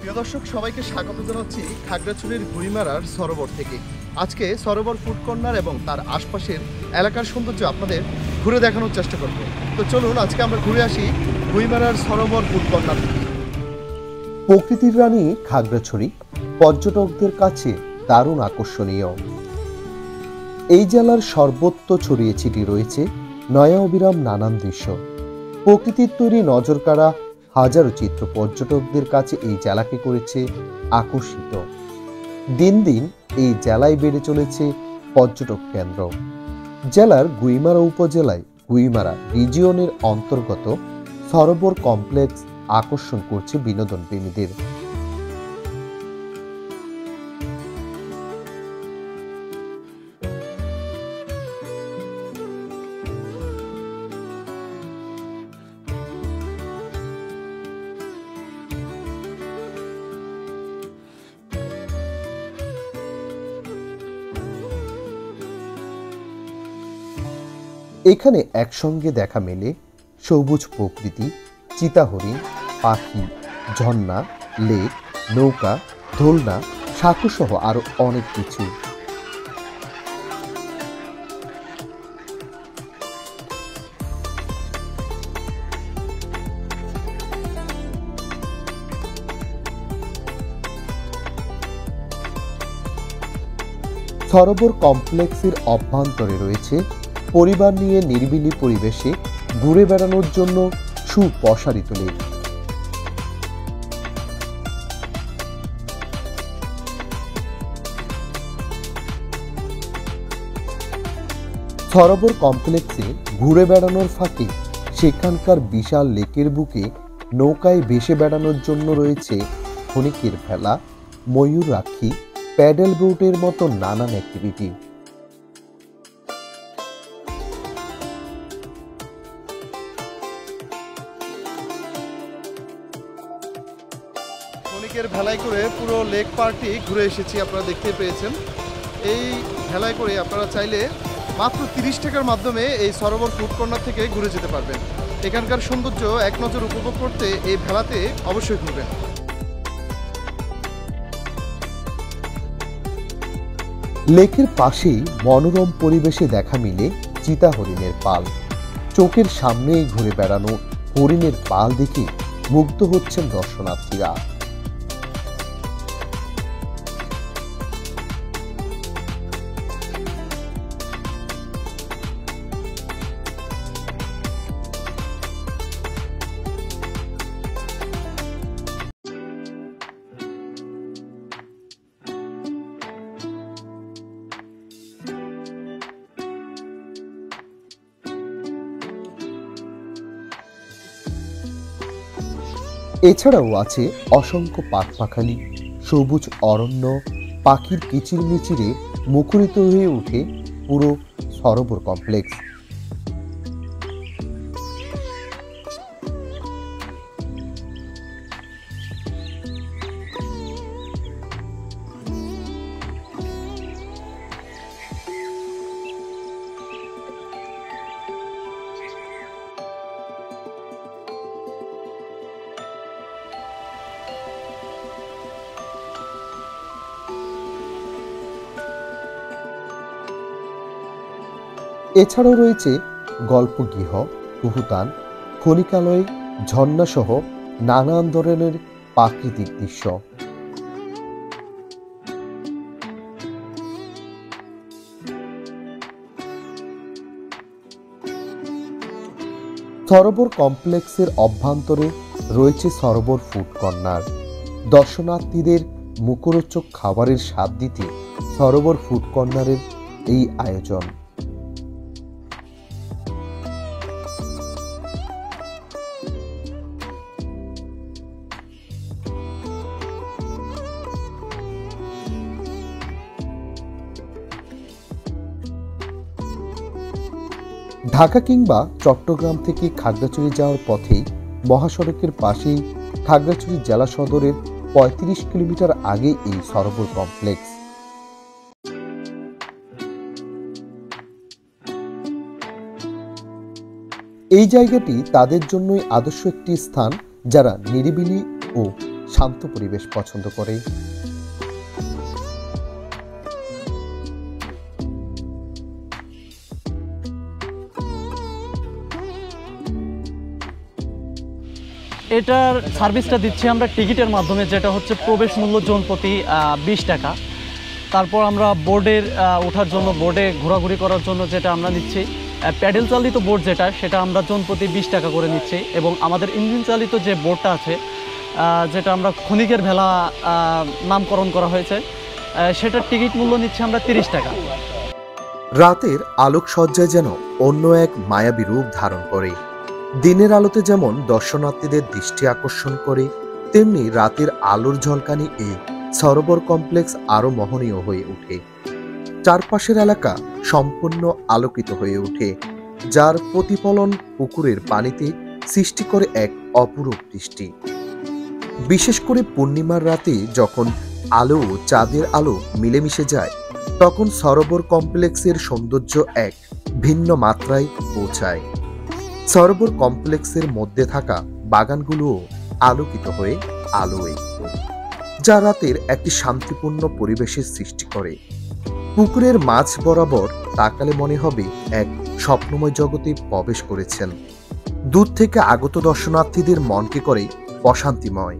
প্রিয় দর্শক, সবাইকে স্বাগত জানাচ্ছি খাগড়াছড়ির গুইমারার সরোবর থেকে। আজকে সরোবর ফুড কর্নার এবং তার আশপাশের এলাকার সৌন্দর্য আপনাদের ঘুরে দেখানোর চেষ্টা করব। তো চলুন আজকে আমরা ঘুরে আসি গুইমারার সরোবর ফুড কর্নার থেকে। প্রকৃতির রানী খাগড়াছড়ি পর্যটকদের কাছে দারুণ আকর্ষণীয়। এই জেলার সর্বত্র ছড়িয়ে ছিটিয়ে রয়েছে নয়া অবিরাম নানান দৃশ্য। প্রকৃতির তৈরি নজরকাড়া হাজারো চিত্র পর্যটকদের কাছে এই জেলাকে করেছে আকর্ষিত। দিন দিন এই জেলায় বেড়ে চলেছে পর্যটক কেন্দ্র। জেলার গুইমারা উপজেলায় গুইমারা রিজিয়নের অন্তর্গত সরোবর কমপ্লেক্স আকর্ষণ করছে বিনোদন প্রেমীদের। এখানে একসঙ্গে দেখা মেলে সবুজ প্রকৃতি, চিতাহরিণ, পাখি, ঝর্ণা, লেক, নৌকা, দোলনা, সাঁকো সহ আরো অনেক কিছু। সরোবর কমপ্লেক্সের অভ্যন্তরে রয়েছে পরিবার নিয়ে নিরিবিলি পরিবেশে ঘুরে বেড়ানোর জন্য সুপ্রসারিত লেক। সরোবর কমপ্লেক্সে ঘুরে বেড়ানোর ফাঁকে সেখানকার বিশাল লেকের বুকে নৌকায় ভেসে বেড়ানোর জন্য রয়েছে ক্ষণিকের ভেলা, ময়ূর রাক্ষী, প্যাডেল বোটের মতো নানান অ্যাক্টিভিটি। ক্ষণিকের ভেলায় করে পুরো লেক পার্কটি ঘুরে এসেছি, আপনারা দেখতে পেয়েছেন। এই ভেলায় করে আপনারা চাইলে মাত্র 30 টাকার মাধ্যমে এই সরোবর ফুড কর্নার থেকে ঘুরে যেতে পারবেন। এখানকার সৌন্দর্য এক নজর উপভোগ করতে এই ভেলাতে অবশ্যই ঘুরবেন। লেকের পাশেই মনোরম পরিবেশে দেখা মিলে চিতা হরিণের পাল। চোখের সামনেই ঘুরে বেড়ানো হরিণের পাল দেখে মুগ্ধ হচ্ছেন দর্শনার্থীরা। এছাড়াও আছে অসংখ্য পাখপাখালি, সবুজ অরণ্য, পাখির কিচিরমিচিরে মুখরিত হয়ে ওঠে পুরো সরোবর কমপ্লেক্স। এছাড়াও রয়েছে গল্পগৃহ, কুহুতান, খনিকালয়, ঝর্ণা সহ নানান ধরনের প্রাকৃতিক দৃশ্য। সরোবর কমপ্লেক্সের অভ্যন্তরে রয়েছে সরোবর ফুড কর্নার। দর্শনার্থীদের মুখরোচক খাবারের স্বাদ দিতে সরোবর ফুড কর্নারের এই আয়োজন। ঢাকা কিংবা চট্টগ্রাম থেকে খাগড়াছড়ি যাওয়ার পথেই মহাসড়কের পাশেই খাগড়াছড়ি জেলা সদরের ৩৫ কিলোমিটার আগে এই সরোবর কমপ্লেক্স। এই জায়গাটি তাদের জন্যই আদর্শ একটি স্থান, যারা নিরিবিলি ও শান্ত পরিবেশ পছন্দ করে। এটার সার্ভিসটা দিচ্ছি আমরা টিকিটের মাধ্যমে, যেটা হচ্ছে প্রবেশ মূল্য জন প্রতি 20 টাকা। তারপর আমরা বোর্ডের ওঠার জন্য, বোর্ডে ঘোরাঘুরি করার জন্য যেটা আমরা নিচ্ছি প্যাডেল চালিত বোর্ড, সেটা আমরা জন প্রতি 20 টাকা করে নিচ্ছি। এবং আমাদের ইঞ্জিন চালিত যে বোর্ডটা আছে, যেটা আমরা ক্ষণিকের ভেলা নামকরণ করা হয়েছে, সেটার টিকিট মূল্য নিচ্ছি আমরা 30 টাকা। রাতের আলোকসজ্জায় যেন অন্য এক মায়াবী রূপ ধারণ করে। দিনের আলোতে যেমন দর্শনার্থীদের দৃষ্টি আকর্ষণ করে, তেমনি রাতের আলোর ঝলকানি এই সরোবর কমপ্লেক্স আরো মোহনীয় হয়ে ওঠে। চারপাশের এলাকা সম্পূর্ণ আলোকিত হয়ে ওঠে, যার প্রতিফলন পুকুরের পানিতে সৃষ্টি করে এক অপরূপ দৃষ্টি। বিশেষ করে পূর্ণিমার রাতে যখন আলো ও চাঁদের আলো মিলেমিশে যায়, তখন সরোবর কমপ্লেক্সের সৌন্দর্য এক ভিন্ন মাত্রায় পৌঁছায়। সরোবর কমপ্লেক্সের মধ্যে থাকা বাগানগুলোও আলোকিত হয়ে আলোয়, যা রাতের একটি শান্তিপূর্ণ পরিবেশের সৃষ্টি করে। পুকুরের মাঝ বরাবর তাকালে মনে হবে এক স্বপ্নময় জগতে প্রবেশ করেছেন। দূর থেকে আগত দর্শনার্থীদের মনকে করে প্রশান্তিময়।